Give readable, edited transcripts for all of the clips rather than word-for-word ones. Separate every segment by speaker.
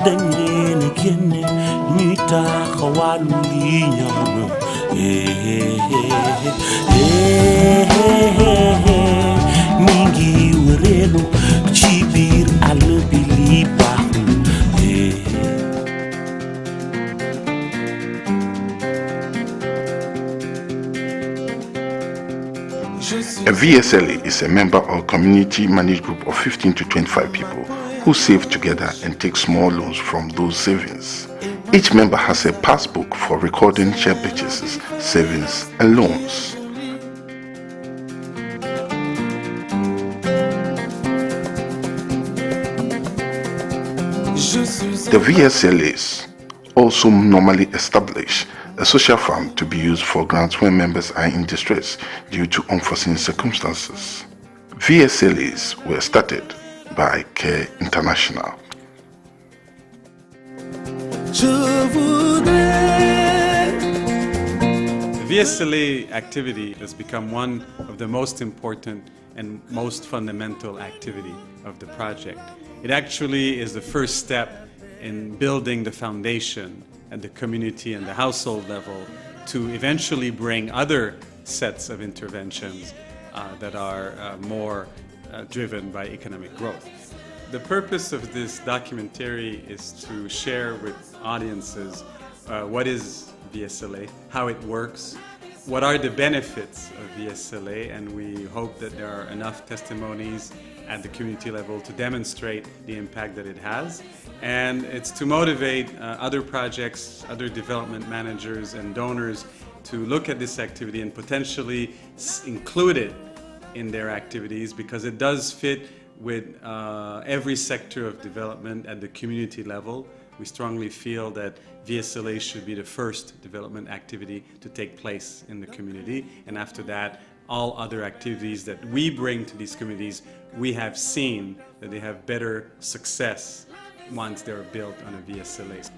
Speaker 1: Dangene kene nita kawalu nyama mingi werelo chibir alubili bahu.
Speaker 2: A VSLA is a member or community managed group of 15 to 25 people who save together and take small loans from those savings. Each member has a passbook for recording share purchases, savings, and loans. The VSLAs also normally establish a social fund to be used for grants when members are in distress due to unforeseen circumstances. VSLAs were started by Care International.
Speaker 3: The VSLA activity has become one of the most important and most fundamental activity of the project. It actually is the first step in building the foundation at the community and the household level to eventually bring other sets of interventions that are more driven by economic growth. The purpose of this documentary is to share with audiences what is VSLA, how it works, what are the benefits of VSLA, and we hope that there are enough testimonies at the community level to demonstrate the impact that it has. And it's to motivate other projects, other development managers and donors to look at this activity and potentially include it in their activities, because it does fit with every sector of development at the community level. We strongly feel that VSLA should be the first development activity to take place in the community, and after that, all other activities that we bring to these communities, we have seen that they have better success once they're built on a VSLA.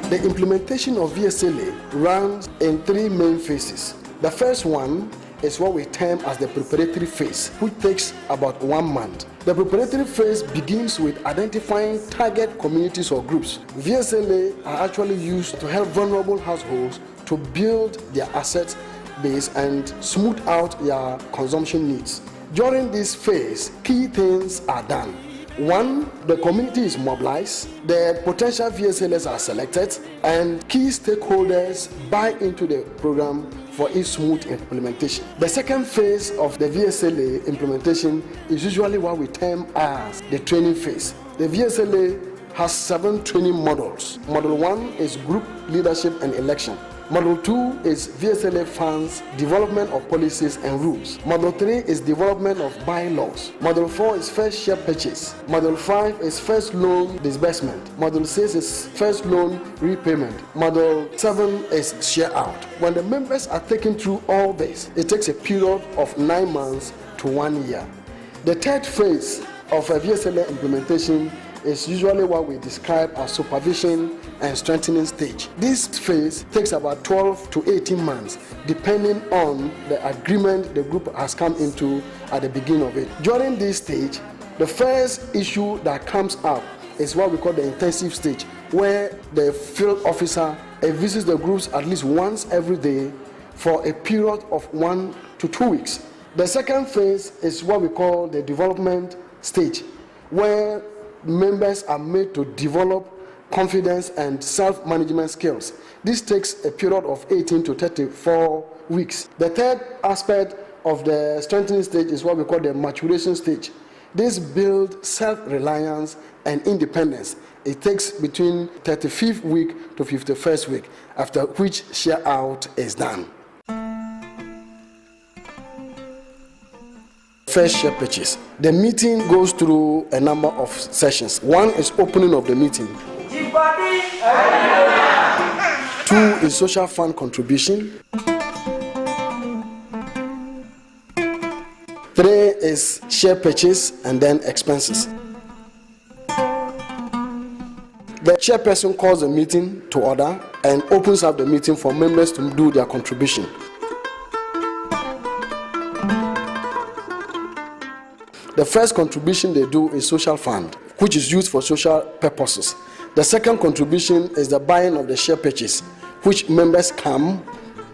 Speaker 4: The implementation of VSLA runs in three main phases. The first one is what we term as the preparatory phase, which takes about 1 month. The preparatory phase begins with identifying target communities or groups. VSLA are actually used to help vulnerable households to build their asset base and smooth out their consumption needs. During this phase, key things are done. 1, the community is mobilized, the potential VSLAs are selected, and key stakeholders buy into the program for its smooth implementation. The second phase of the VSLA implementation is usually what we term as the training phase. The VSLA has 7 training modules. Module 1 is group leadership and election. Module 2 is VSLA funds, development of policies and rules. Module 3 is development of bylaws. Module 4 is first share purchase. Module 5 is first loan disbursement. Module 6 is first loan repayment. Module 7 is share out. When the members are taken through all this, it takes a period of 9 months to 1 year. The third phase of a VSLA implementation is usually what we describe as supervision and strengthening stage. This phase takes about 12 to 18 months, depending on the agreement the group has come into at the beginning of it. During this stage, the first issue that comes up is what we call the intensive stage, where the field officer visits the groups at least once every day for a period of 1 to 2 weeks. The second phase is what we call the development stage, where members are made to develop confidence and self-management skills. This takes a period of 18 to 34 weeks. The third aspect of the strengthening stage is what we call the maturation stage. This builds self-reliance and independence. It takes between 35th week to 51st week, after which share out is done. First share purchase. The meeting goes through a number of sessions. 1 is opening of the meeting. 2 is social fund contribution. 3 is share purchase and then expenses. The chairperson calls the meeting to order and opens up the meeting for members to do their contribution. The first contribution they do is social fund, which is used for social purposes. The second contribution is the buying of the share purchase, which members come,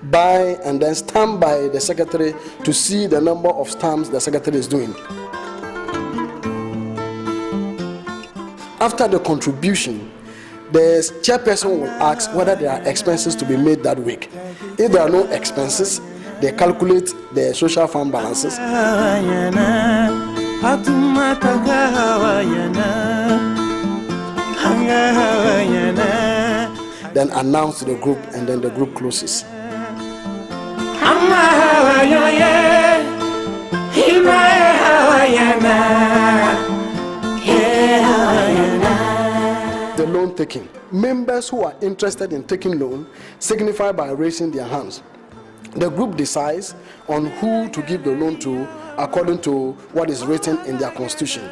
Speaker 4: buy, and then stand by the secretary to see the number of stamps the secretary is doing. After the contribution, the chairperson will ask whether there are expenses to be made that week. If there are no expenses, they calculate the social fund balances. Then announce to the group, and then the group closes. The loan taking. Members who are interested in taking loan signify by raising their hands. The group decides on who to give the loan to according to what is written in their constitution.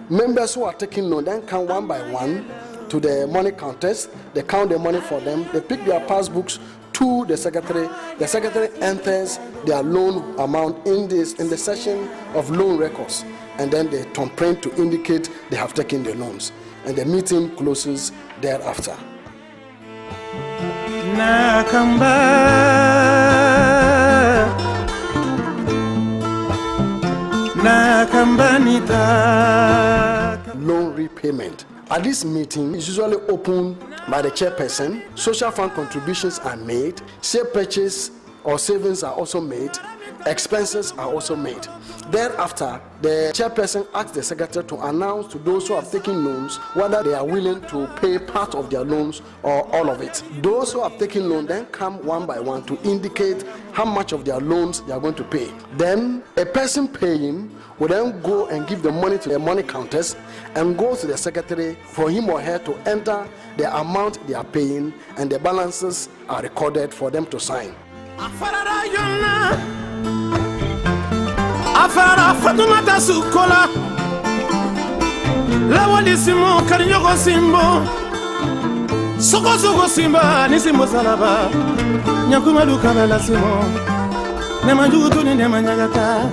Speaker 4: Members who are taking loan then come one by one to the money counters. They count the money for them. They pick their passbooks to the secretary. The secretary enters their loan amount in the section of loan records, and then they thumbprint to indicate they have taken the loans, and the meeting closes thereafter. Loan repayment. At this meeting, it's usually opened by the chairperson. Social fund contributions are made. Share purchase or savings are also made. Expenses are also made. Thereafter, the chairperson asks the secretary to announce to those who have taken loans whether they are willing to pay part of their loans or all of it. Those who have taken loans then come one by one to indicate how much of their loans they are going to pay. Then a person paying will then go and give the money to the money counters and go to the secretary for him or her to enter the amount they are paying, and the balances are recorded for them to sign.
Speaker 5: Afara Fatumata Sukola Lawadisimo Karinyogo Simbo Soko Simba Nisimo Salaba Nyakuma Kabala Simo Nemajutu Nemanyagata.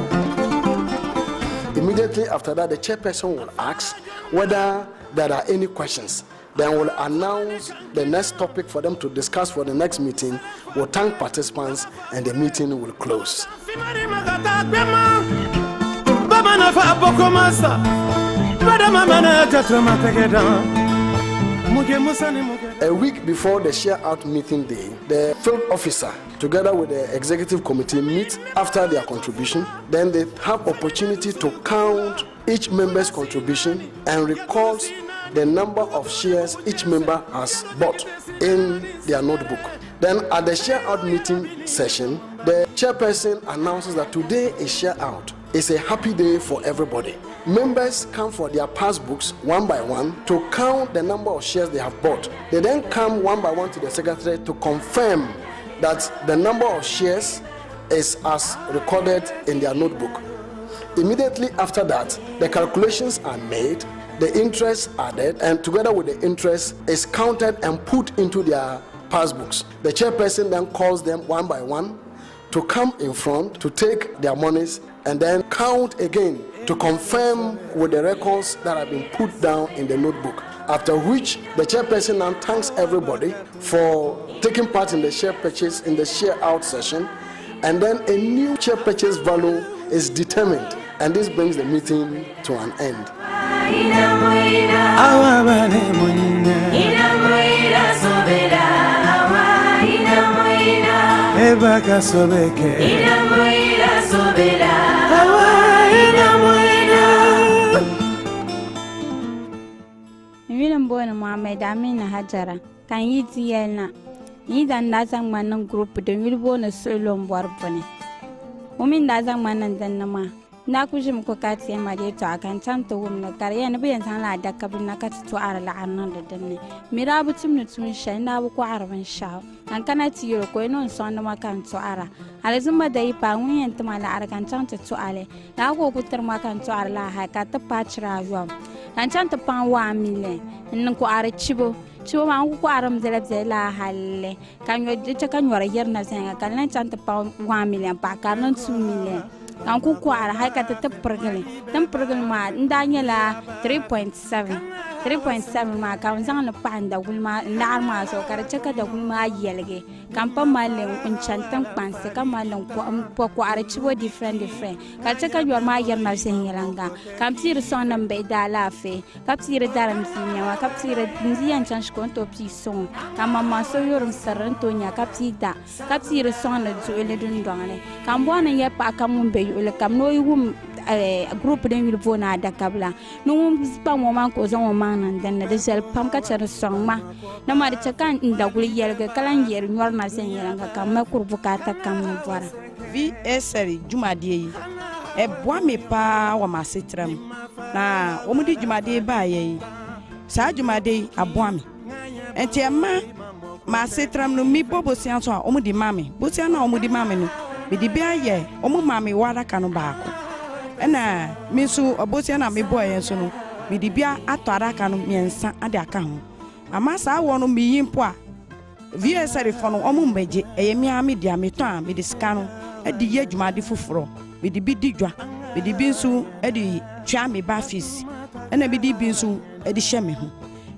Speaker 4: Immediately after that, the chairperson will ask whether there are any questions. Then we'll announce the next topic for them to discuss for the next meeting. We'll thank participants, and the meeting will close. A week before the share-out meeting day, the field officer, together with the executive committee, meet after their contribution. Then they have opportunity to count each member's contribution and records the number of shares each member has bought in their notebook. Then at the share-out meeting session, the chairperson announces that today is share-out. It's a happy day for everybody. Members come for their passbooks one by one to count the number of shares they have bought. They then come one by one to the secretary to confirm that the number of shares is as recorded in their notebook. Immediately after that, the calculations are made, the interest added, and together with the interest is counted and put into their passbooks. The chairperson then calls them one by one to come in front to take their monies and then count again to confirm with the records that have been put down in the notebook. After which the chairperson now thanks everybody for taking part in the share purchase in the share out session, and then a new share purchase value is determined, and this brings the meeting to an end.
Speaker 6: William Boy Mohammed Amina Hajara can you tell ni dan dazang manang group de wilbo na solom warbone umin dazang manan dan nama na kujim ko kati ma de to akan tanto wumna kariya na bayan san la da kabna kati to ara la anan da danne mirabu timnu tun shay na bu ko araban sha an kana tiyo ko non son na makan to ara alazuma da ipa nguyen tama la arakan tanto to ale na ko kutar makan to ara la ha ka ta pachra yo kan chan ta pan 1 million nin ko are chibo ma ko aram zela halle kan yo de kan yora yerna zenga kan nan chan ta pan 1 million pa kan nan 2 million kan ku kwara hay ka ta pergale ma ndanya la 3.7 ma kan zang na panda gulma ndar ma so kar chaka da gulma yelge kan pa malen kun chantan panse kan malen ko are chibo different kar chaka yor ma yerna zenga kan psir son nan be da la fe kap psir daram sinya wa kap psir ndiyan chan shkon to pison kan mama so yor saran to nya kap sida kap psir son na zuele dun dongale kan bona ye pa kan mun be yule kam no yum groupe de wilbo na da kabla no pa mo man ko zon man nan den de sel pam ka cer song ma na ma de kan nda gul yelga kalan yer nyor na sen yelanga kam ma kurbu ka ta kam mo bora
Speaker 7: VSLA jumadie e boa me pa wa ma setram na o mu di jumadie ba ye sa jumadie aboa me enti ma setram no mi bobo sian so o mu di mame bo sian na o mu di mame no bi di bia ye o mu mame wara ka no baako ena mi so obosia na mi boy enso no mi di bia atwara ka no miensa ade aka ho ama sa wo no mi yimpo a VSLA fo no omo mbeje eye mi ami dia mi to a mi di ska no e di ye dwumade foforo mi di bi di dwa mi di bi nso e di twa mi ba fees ena bi di bi nso e di hye me ho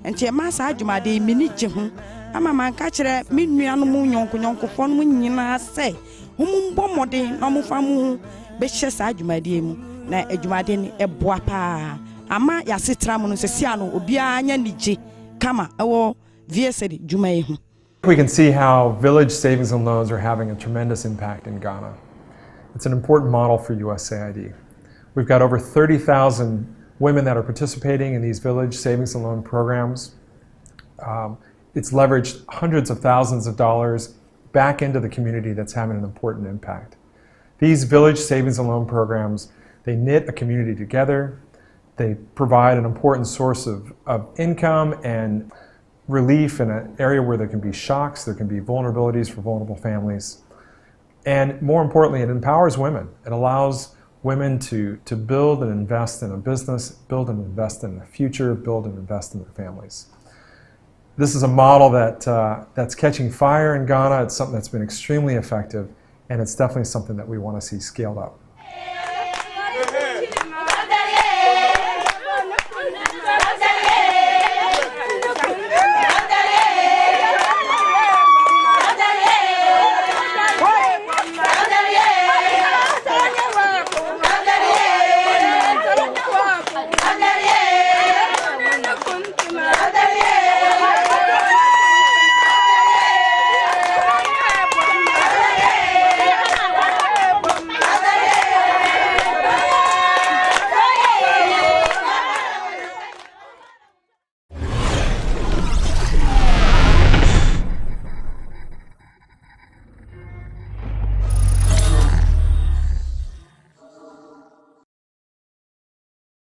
Speaker 7: enti ma sa dwumade mi ni je ho ama man ka kire mi nuanu mu nyonko fo no nyina se homu mbomode na mo fa mu be hye sa dwumade mu na adwumade ni eboa pa ama ya setra mu no sesia no obia anya nije kama ewo VSLA dwumaye hu.
Speaker 8: We can see how village savings and loans are having a tremendous impact in Ghana. It's an important model for USAID. We've got over 30,000 women that are participating in these village savings and loan programs. It's leveraged hundreds of thousands of dollars back into the community that's having an important impact. These village savings and loan programs, they knit a community together. They provide an important source of income and relief in an area where there can be shocks, there can be vulnerabilities for vulnerable families. And more importantly, it empowers women. It allows women to build and invest in a business, build and invest in a future, build and invest in their families. This is a model that's catching fire in Ghana. It's something that's been extremely effective, and it's definitely something that we want to see scaled up.